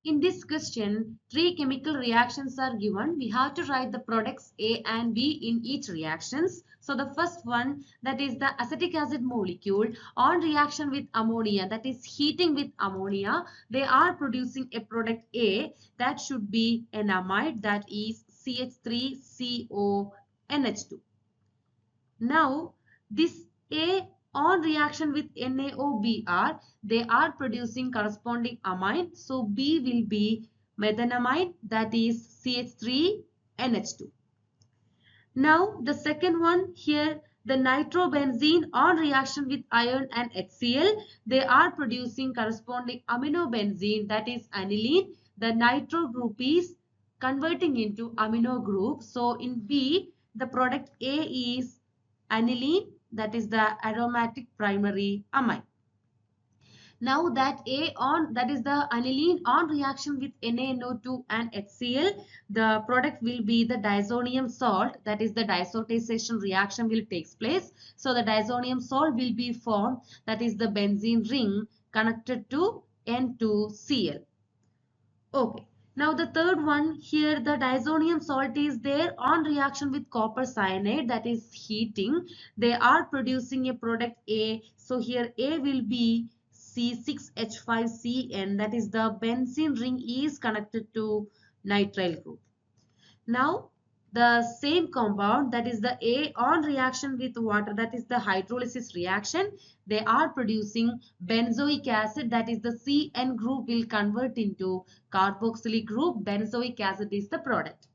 In this question, three chemical reactions are given. We have to write the products A and B in each reactions. So the first one, that is the acetic acid molecule on reaction with ammonia, that is heating with ammonia, they are producing a product A that should be an amide, that is CH3CONH2. Now, this A on reaction with NaOBr, they are producing corresponding amine. So, B will be methanamide, that is CH3NH2. Now, the second one here, the nitrobenzene on reaction with iron and HCl, they are producing corresponding aminobenzene, that is aniline. The nitro group is converting into amino group. So, in B, the product A is aniline, that is the aromatic primary amine. Now that that is the aniline on reaction with NaNO2 and HCl, the product will be the diazonium salt, that is the diazotization reaction will take place. So the diazonium salt will be formed, that is the benzene ring connected to N2Cl. Okay. Now the third one here, the diazonium salt is there on reaction with copper cyanide, that is heating. They are producing a product A. So here A will be C6H5Cn, that is the benzene ring is connected to nitrile group. Now the same compound, that is the A on reaction with water, that is the hydrolysis reaction, they are producing benzoic acid, that is the CN group will convert into carboxylic group. Benzoic acid is the product.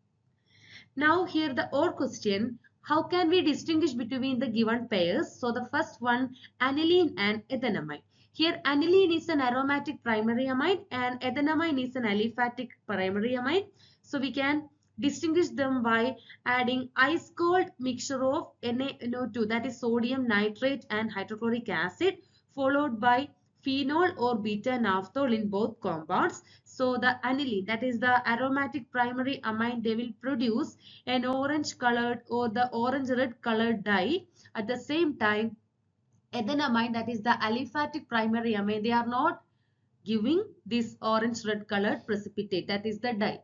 Now here the OR question, how can we distinguish between the given pairs? So the first one, aniline and ethanamide. Here aniline is an aromatic primary amide and ethanamide is an aliphatic primary amide. So we can distinguish them by adding ice cold mixture of NaNO2, that is sodium nitrate and hydrochloric acid, followed by phenol or beta naphthol in both compounds. So the aniline, that is the aromatic primary amine, they will produce an orange colored or the orange red colored dye. At the same time, ethanamide, that is the aliphatic primary amine, they are not giving this orange red colored precipitate, that is the dye.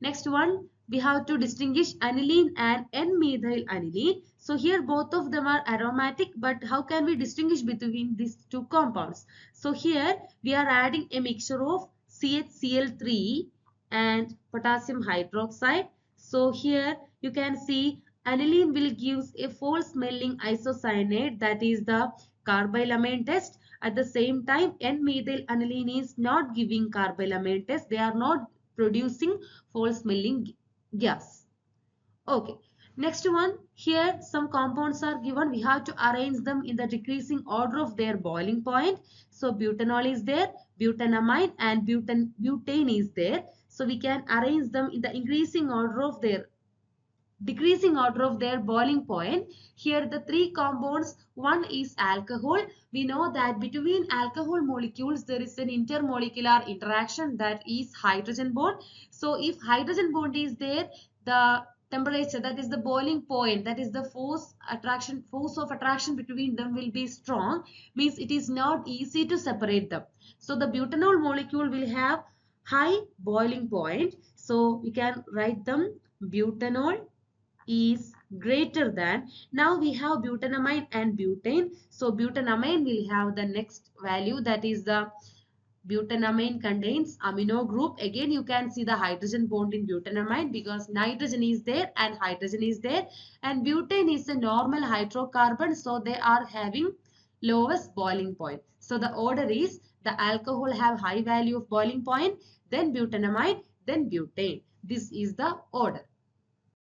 Next one, we have to distinguish aniline and N-methyl aniline. So here both of them are aromatic, but how can we distinguish between these two compounds? So here we are adding a mixture of CHCl3 and potassium hydroxide. So here you can see aniline will give a foul smelling isocyanate, that is the carbylamine test. At the same time, N-methyl aniline is not giving carbylamine test. They are not producing foul smelling gas. Okay. Next one, here some compounds are given. We have to arrange them in the decreasing order of their boiling point. So butanol is there, butanamide and butane is there. So we can arrange them in the increasing order of their decreasing order of their boiling point. Here the three compounds, one is alcohol. We know that between alcohol molecules there is an intermolecular interaction, that is hydrogen bond. So if hydrogen bond is there, the temperature, that is the boiling point, that is the force of attraction between them will be strong, means it is not easy to separate them. So the butanol molecule will have high boiling point. So we can write them butanol is greater than. Now we have butanamide and butane. So butanamine will have the next value, that is the butanamine contains amino group. Again you can see the hydrogen bond in butanamide because nitrogen is there and hydrogen is there, and butane is a normal hydrocarbon, so they are having lowest boiling point. So the order is the alcohol have high value of boiling point, then butanamide, then butane. This is the order.